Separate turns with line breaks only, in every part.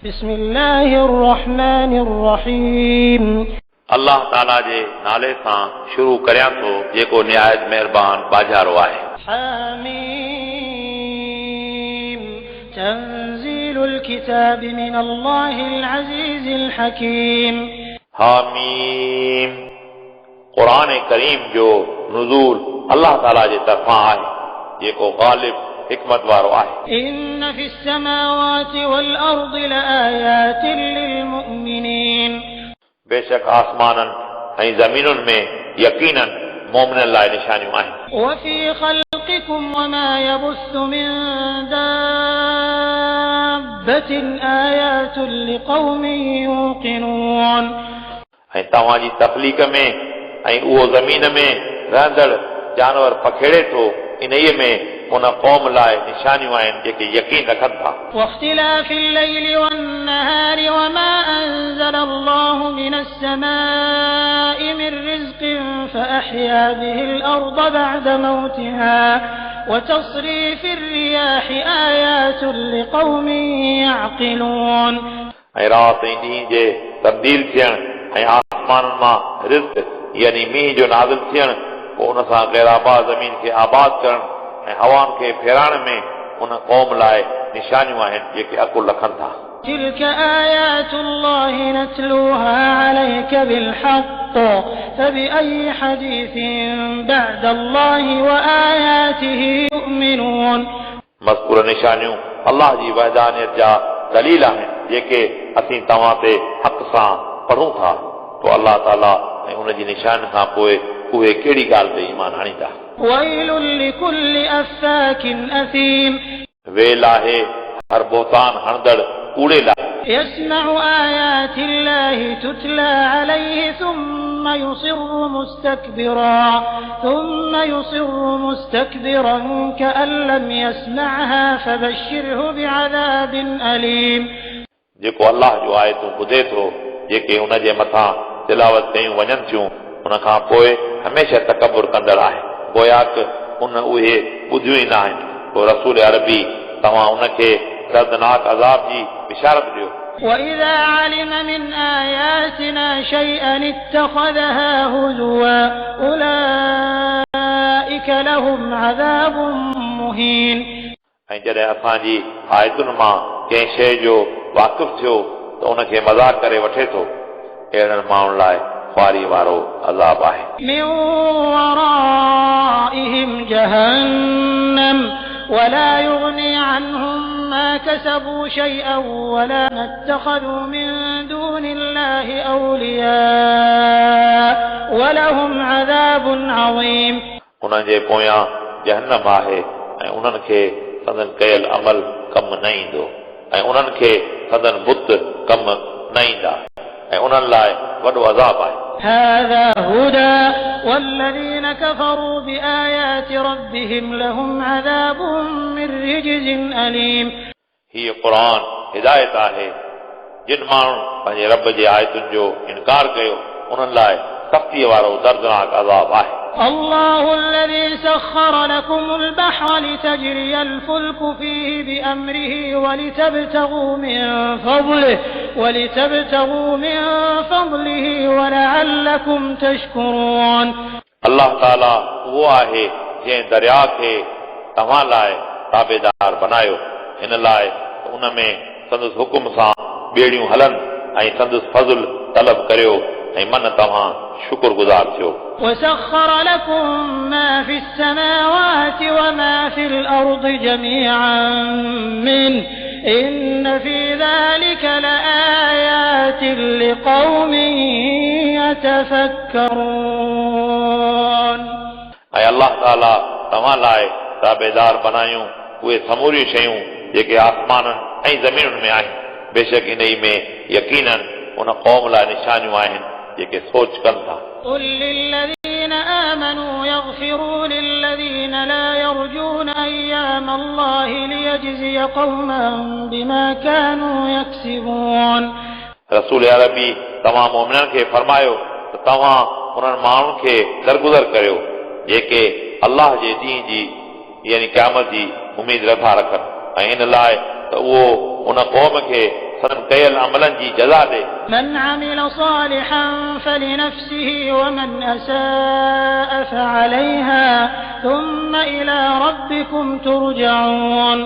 بسم الله الرحمن الرحيم
अल्लाह ताला जे नाले सां शुरू करियां थो जेको निहायत महिरबान बाजारो आहे।
حميم تنزيل الكتاب من الله العزيز الحكيم
हामीम क़ुरान करीम जो नुज़ूल अल्लाह ताला जे तरफ़ां आहे जेको ग़ालिब हिकमत वारो आहे।
إن في السماوات والأرض لآيات للمؤمنين
बेशक आसमाननि ऐं ज़मीनुनि में यकीनन मोमिननि लाइ निशानियूं आहिनि।
وفي خلقكم وما يبث من دابة آيات لقوم يوقنون
ऐं तव्हांजी तख़लीक़ में ऐं उहो ज़मीन में रहंदड़ जानवर पखेड़े थो इन्हीअ में उन क़ौम लाइ निशानियूं आहिनि जेके यकीन रखनि था।
واختلاف الليل والنهار وما أنزل الله من السماء من رزق فأحيا به الأرض بعد موتها وتصريف الرياح آيات لقوم يعقلون
ऐं राति ऐं ॾींहं जे तब्दील थियण ऐं आसमाननि मां रिज़्क़ यानी मींहं जो नाज़िल थियण पोइ उन सां ग़ैराबाद ज़मीन खे आबाद करण ऐं हवाउनि खे फेराइण में उन क़ौम लाइ निशानियूं आहिनि जेके अकुल रखनि था।
تلك آيات الله نتلوها عليك بالحق فبأي حديث بعد الله وآياته يؤمنون
मज़कूर निशानियूं अल्लाह जी वहदानियत जा दलील आहिनि जेके असीं तव्हां ते हक़ सां पढ़ूं था तो अल्लाह ताला ऐं उन जी निशान खां पोइ उहे कहिड़ी ॻाल्हि ते ईमान आणींदा।
ويل لكل أفاك أثيم
वेल आहे हर बोतान हणंदड़ कूड़े लाइ
يسمع آيات الله تتلى عليه ثم يصر مستكبرا كأن لم يسمعها فبشره بعذاب أليم
जेको अल्लाह जो आयतूं ॿुधे थो जेके उन जे मथां तिलावत कयूं वञनि थियूं उन खां पोइ हमेशह तकबुर कंदड़ आहे गोया उन उहे ॿुधियूं ई न आहिनि। पोइ रसूल अरबी तव्हां उनखे दर्दनाक अज़ाब जी बिशारत ॾियो।
وإذا علم من آياتنا شيئا اتخذها هزوا أولئك لهم عذاب مهين
ऐं जॾहिं असांजी आयतुनि मां कंहिं शइ जो वाक़िफ़ थियो त उनखे मज़ाक करे वठे थो अहिड़नि माण्हुनि लाइ ख़्वारी वारो अज़ाब आहे।
من ورائهم جهنم ولا يغني عنهم ما كسبوا شيئا ولا ما اتخذوا من دون الله أولياء ولهم عذاب عظيم
उन्हनि जे पोयां जहन्नम आहे ऐं उन्हनि खे संदन कयल अमल कम न ईंदो ऐं उन्हनि खे संदन बुत कम न ईंदा ऐं उन्हनि लाइ वॾो अज़ाब आहे।
هذا هدى والذين كفروا بآيات ربهم لهم عذاب من رجز أليم
हीअ क़ुरान हिदायत आहे जिन माण्हुनि पंहिंजे रब जे आयतुनि जो इनकार कयो उन्हनि लाइ सख़्तीअ वारो दर्दनाक अज़ाब आहे।
الله الذي سخر لكم البحر لتجري الفلك فيه بأمره ولتبتغوا من فضله ولعلكم تشكرون
अल्लाह ताला उहो आहे जंहिं दरिया खे तव्हां लाइ ताबेदार बनायो हिन लाइ उन में संदसि हुकुम सां ॿेड़ियूं हलनि ऐं संदसि फज़ल तलब करियो ऐं मन तव्हां शुक्रगुज़ार थियो।
وسخر لكم ما في السماوات وما في الأرض جميعا منه إن في ذلك لآيات لقوم يتفكرون
ऐं अल्लाह ताला तव्हां लाइ ताबेदार बनायूं उहे समूरियूं शयूं जेके आसमाननि ऐं ज़मीनुनि में आहिनि बेशक इन ई में यकीनन उन क़ौम लाइ निशानियूं आहिनि जेके सोच कनि था।
قل للذين آمنوا يغفروا للذين لا يرجون أيام الله ليجزي قوما بما كانوا يكسبون
रसूल अरबी तव्हां मोमिननि खे फरमायो त तव्हां उन्हनि माण्हुनि खे दरगुज़र करियो जेके अल्लाह जे ॾींहं जी यानी क़यामत जी उमेद नथा रखनि ऐं इन लाइ त उहो उन क़ौम खे सदन कयल अमलनि जी जज़ा ॾे।
من عمل صالحا فلنفسه ومن أساء فعليها ثم إلى ربكم ترجعون।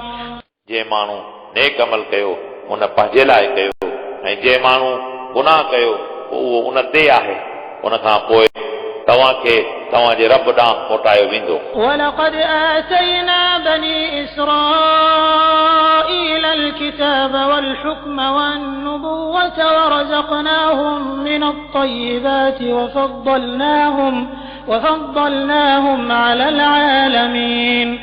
जे माण्हू नेक अमल कयो उन पंहिंजे लाइ कयो ऐं जे माण्हू गुनाह कयो उहो उन ते आहे, उन खां पोइ तव्हांखे तव्हांजे रब ॾांहुं मोटायो वेंदो।
ولقد آتينا بني إسرائيل الكتاب والحكم والنبوة ورزقناهم من الطيبات وفضلناهم على العالمين।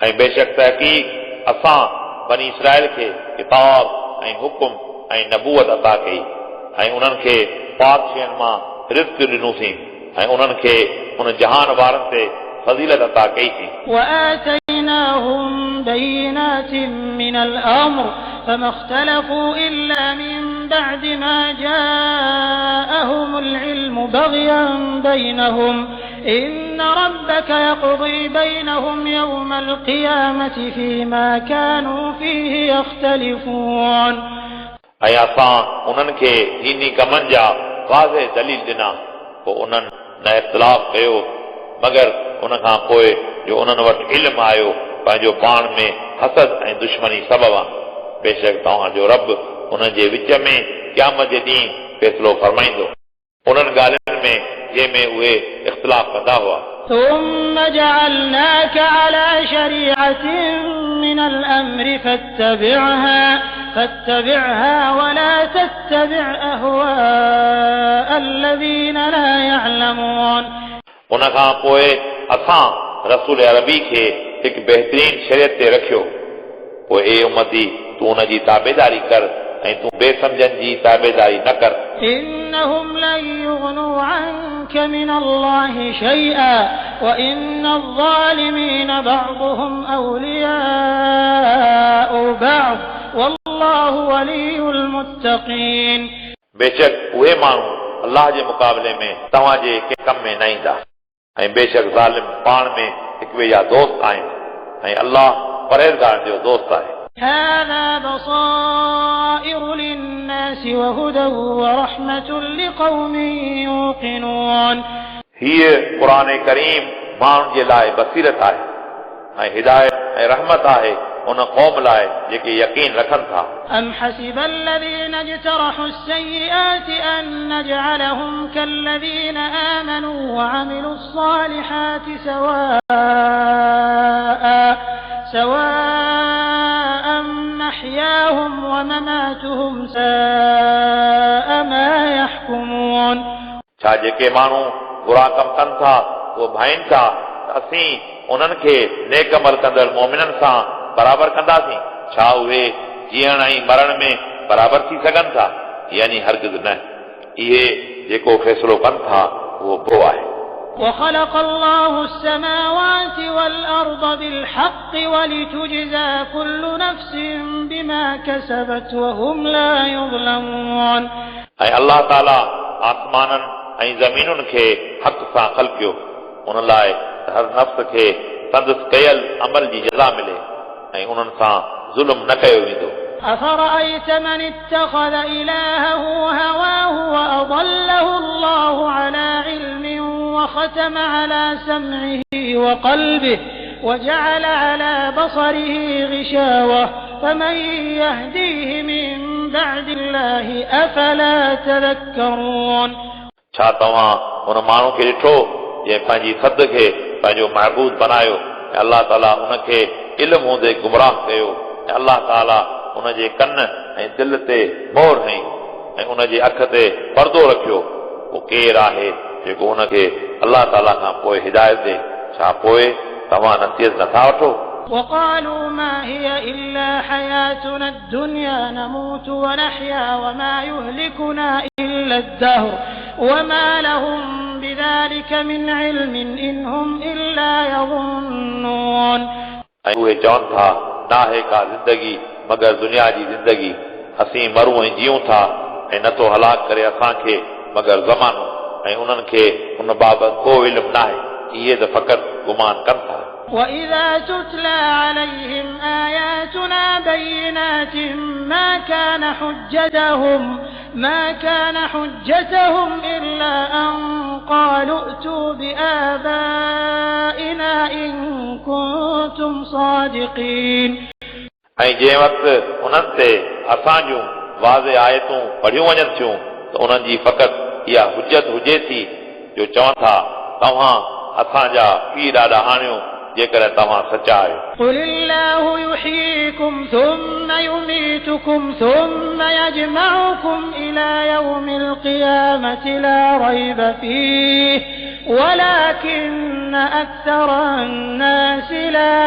ऐं बेशक तहक़ीक़ असां बनी इसराइल खे किताब ऐं हुकुम ऐं नबूअत अता कई ऐं उन्हनि खे पाक शयुनि मां रिज़्क़ ॾिनोसीं ऐं उन्हनि खे उन जहान वारनि ते फज़ीलत अता कईसीं।
وآتيناهم بينات من الأمر فما اختلفوا إلا من بعد ما جاءهم العلم بغيا بينهم إن ربك يقضي بينهم يوم القيامة فيما كانوا فيه يختلفون।
ऐं असां उन्हनि खे दीनी कमनि जा वाज़े दलील ॾिना, पोइ उन्हनि न इख़्तिलाफ़ कयो मगर उन खां पोइ जो उन्हनि वटि इल्मु आयो पंहिंजो पाण में हसद ऐं दुश्मनी सबबु आहे। बेशक तव्हांजो रब उन्हनि जे विच में क़यामत जे ॾींहुं फ़ैसिलो फरमाईंदो उन्हनि ॻाल्हियुनि में जंहिंमें उहे इख़्तिलाफ़ कंदा हुआ।
ثم جعلناك على شريعة من الأمر فاتبعها ولا تتبع أهواء الذين لا يعلمون। उन खां
पोइ असां रसूल अरबी खे हिकु बहितरीन शरीयत ते रखियो, पोइ ए उम्मती तूं उन जी ताबेदारी कर ऐं तूं बेसमझनि जी ताबेदारी न कर।
إنهم لن يغنوا عنك من الله شيئا وإن الظالمين بعضهم أولياء بعض والله ولي المتقين। बेशक उहे माण्हू अल्लाह जे मुक़ाबले में तव्हांजे कंहिं कम में न ईंदा ऐं बेशक ज़ालिम पाण में हिक ॿिए जा दोस्त आहिनि ऐं अल्लाह परहेज़गारनि जो दोस्त आहे। هذا بصائر للناس وهدى ورحمة لقوم يوقنون। हीअ क़ुरान करीम माण्हुनि जे लाइ बसीरत आहे ऐं हिदायत ऐं रहमत आहे उन क़ौम लाइ जेके यकीन रखनि था। أم حسب الذين اجترحوا السيئات أن نجعلهم كالذين آمنوا وعملوا الصالحات سواء محياهم ومماتهم ساء ما يحكمون। छा जेके माण्हू बुरा कम कनि था उहे भाइनि था त असीं उन्हनि खे नेक अमल कंदड़ मोमिननि सां बराबर कंदासीं? छा उहे जीअण ऐं मरण में बराबर थी सघनि था? यानी हरगिज़ न। इहे जेको फ़ैसिलो कनि था उहो बुरो आहे। وخلق الله السماوات والأرض بالحق ولتجزى كل نفس بما كسبت وهم لا يظلمون। ऐं अल्लाह ताला आसमाननि ऐं ज़मीनुनि खे हक़ सां ख़ल्क़ियो उन लाइ हर नफ़्स खे संदसि कयल अमल जी जज़ा मिले ऐं उन्हनि सां ज़ुल्म न कयो वेंदो। أفرأيت من اتخذ إلهه هواه وأضله الله على علم وختم على سمعه وقلبه وجعل على بصره غشاوة فمن يهديه من بعد الله أفلا تذكرون। छा तव्हां उन माण्हू खे ॾिठो जंहिं पंहिंजी सद खे पंहिंजो महबूद बनायो ऐं अल्लाह ताला उनखे इल्म हूंदे गुमराह कयो ऐं अल्लाह ताला उनजे कन ऐं दिल ते मोहर हई ऐं उनजे अख ते पर्दो रखियो? पोइ केरु आहे जेको उनखे अल्लाह ताला खां पोइ हिदायत ॾे? छा पोइ तव्हां नसीहत नथा वठो? وقالوا ما هي إلا حياتنا الدنيا نموت ونحيا وما يهلكنا إلا الدهر وما لهم بذلك من علم إن هم إلا يظنون। ऐं उहे चवनि था नाहे का ज़िंदगी मगर दुनिया जी ज़िंदगी, असीं मरूं ऐं जियूं था ऐं नथो हलाक करे असांखे मगर ज़मानो ऐं उन्हनि खे उन बाबति को इल्मु नाहे। इहे त फ़क़ति गुमान कनि था।
وإذا تتلى عليهم آياتنا بينات ما كان حجتهم إلا أن قالوا ائتوا بآبائنا إن كنتم صادقين
ऐं जंहिं वक़्तु उन्हनि ते असां जूं वाज़े आयतूं पढ़ियूं वञनि थियूं त उन्हनि जी फ़क़ति इहा हुजत हुजे थी जो चवनि था तव्हां असांजा पीउ ॾाॾा आणियो जेकर तव्हां सचा आहियो
قل الله يحييكم ثم يميتكم ثم يجمعكم إلى يوم القيامة لا ريب فيه ولكن أكثر الناس لا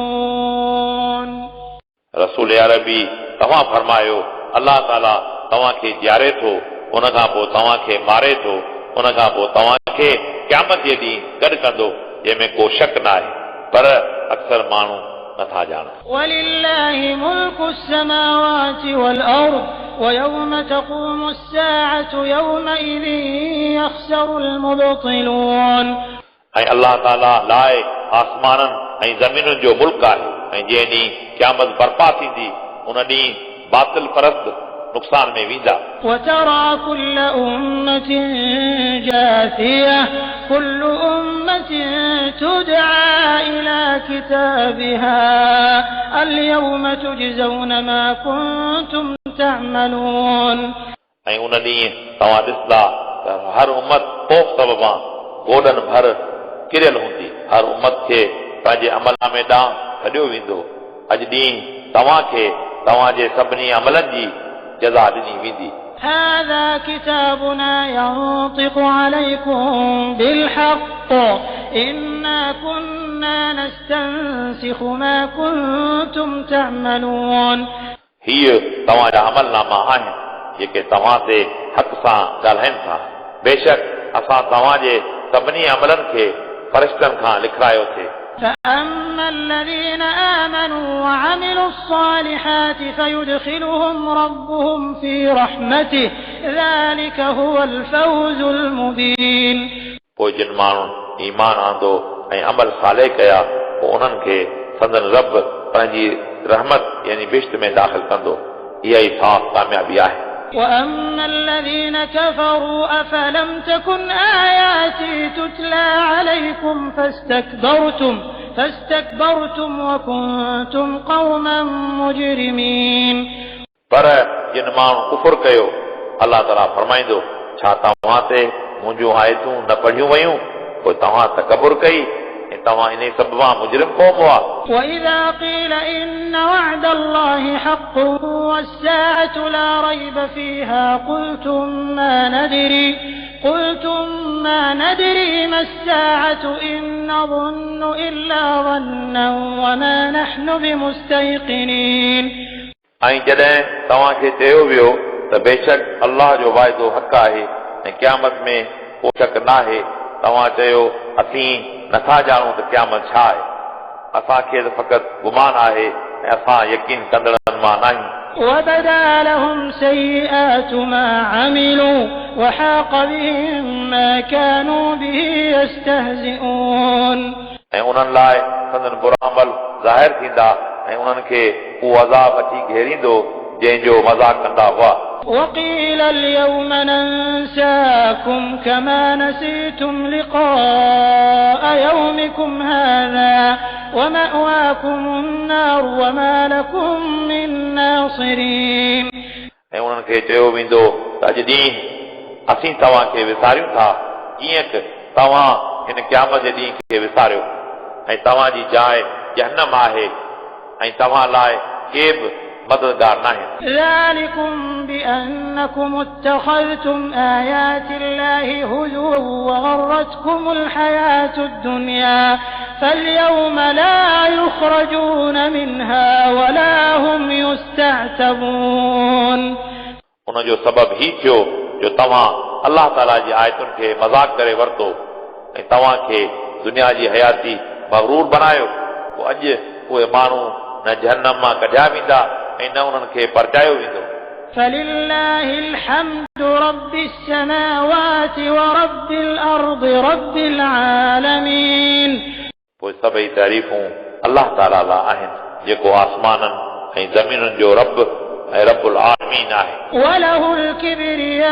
يعلمون
रसूल अरबी तव्हां फरमायो अलाह ताला तव्हांखे ॼारे थो उन खां पोइ तव्हांखे मारे थो उन खां पोइ तव्हांखे क़यामत जे ॾींहुं गॾु कंदो जंहिंमें को शक न आहे पर अक्सर माण्हू नथा ॼाणनि
ولله ملك السماوات والأرض ويوم تقوم الساعة يومئذ يخسر المبطلون
ऐं अलाह ताला लाइ आसमाननि ऐं ज़मीनुनि जो मुल्क आहे ऐं जंहिं ॾींहुं क़यामत बर्पा थींदी उन ॾींहुं बातिल परस्त नुक़सान में वेंदा
وترى كل أمة جاثية كل أمة تدعى إلى كتابها اليوم تجزون ما كنتم تعملون
ऐं उन ॾींहुं तव्हां ॾिसंदा त हर उम्मत ख़ौफ़ सबबां गोॾनि भर किरियल हूंदी हर उम्मत खे पंहिंजे अमलनामे ॾांहुं कढियो वेंदो अॼु ॾींहुं तव्हांखे तव्हांजे सभिनी अमलनि जी जज़ा ॾिनी वेंदी
هذا كتابنا ينطق عليكم بالحق إنا كنا نستنسخ ما كنتم تعملون
हीअ तव्हांजा अमलनामा आहिनि जेके तव्हां ते हक़ सां ॻाल्हाइनि था बेशक असां तव्हांजे सभिनी अमलनि खे फ़रिश्तनि खां लिखायोसीं
فأما الذين آمنوا وعملوا الصالحات فيدخلهم ربهم في رحمته ذلك هو الفوز المبين
पोइ जिन माण्हुनि ईमान आंदो ऐं अमल साले कया पोइ उन्हनि खे संदन रब पंहिंजी रहमत यानी बिश्त में दाख़िल कंदो इहा ई साफ़ कामयाबी आहे
وأما الذين كفروا أفلم تكن آياتي تتلى عليكم فاستكبرتم وكنتم قوما مجرمين
पर जिन माण्हू कुफुर कयो अलाह ताला फरमाईंदो छा तव्हां ते मुंहिंजूं आयतूं न पढ़ियूं वयूं पोइ तव्हां तकबुर कई ऐं तव्हां इन सबबा मुजरिम क़ौम हुआ
وإذا قيل إن وعد الله حق والساعة لا ريب فيها قلتم ما ندري ما الساعة إن نظن إلا ظنا وما نحن بمستيقنين
ऐं जॾहिं तव्हांखे चयो वियो त बेशक अलाह जो वाइदो हक़ आहे ऐं क़यामत में को शक न आहे तव्हां चयो असीं नथा ॼाणूं त क़यामत छा आहे असांखे त फ़क़ति गुमान आहे ऐं असां यकीन कंदड़नि मां न आहियूं
وبدا لهم سيئات ما عملوا وحاق بهم ما كانوا به يستهزئون
ऐं उन्हनि लाइ संदन बुरा अमल ज़ाहिर थींदा ऐं उन्हनि खे उहो अज़ाब अची घेरींदो जंहिंजो मज़ाक कंदा हुआ
وقيل اليوم ننساكم كما نسيتم لقاء يومكم هذا ومأواكم النار وما لكم من ناصرين
ऐं उन्हनि खे चयो वेंदो त अॼु ॾींहुं असीं तव्हांखे विसारियूं था कीअं त तव्हां हिन क़यामत जे ॾींहुं खे विसारियो ऐं तव्हांजी जाइ जहन्नम आहे ऐं तव्हां लाइ के बि मददगार न आहिनि
ذلكم بأنكم اتخذتم آيات الله هزوا وغرتكم الحياة الدنيا فاليوم لا يخرجون منها ولا هم يستعتبون
उन जो सबब ही थियो जो तव्हां अलाह ताला जी आयतुनि खे मज़ाक करे वरितो ऐं तव्हांखे दुनिया जी हयाती मगरूर बनायो पोइ अॼु उहे माण्हू न जहन्नम मां कढिया वेंदा ऐं न उन्हनि खे परचायो वेंदो
فلله الحمد رب السماوات ورب الأرض رب العالمين
पोइ सभई तारीफ़ूं अलाह ताला लाइ आहिनि जेको आसमाननि ऐं ज़मीनुनि जो रब ऐं रब्बुल आलमीन आहे
وله الكبرياء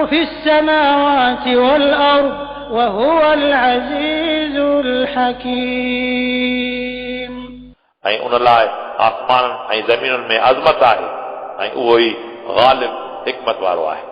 في السماوات والأرض وهو العزيز الحكيم
ऐं उन लाइ आसमाननि ऐं ज़मीनुनि में अज़मत आहे ऐं उहो ई ग़ालिब हिकमत वारो आहे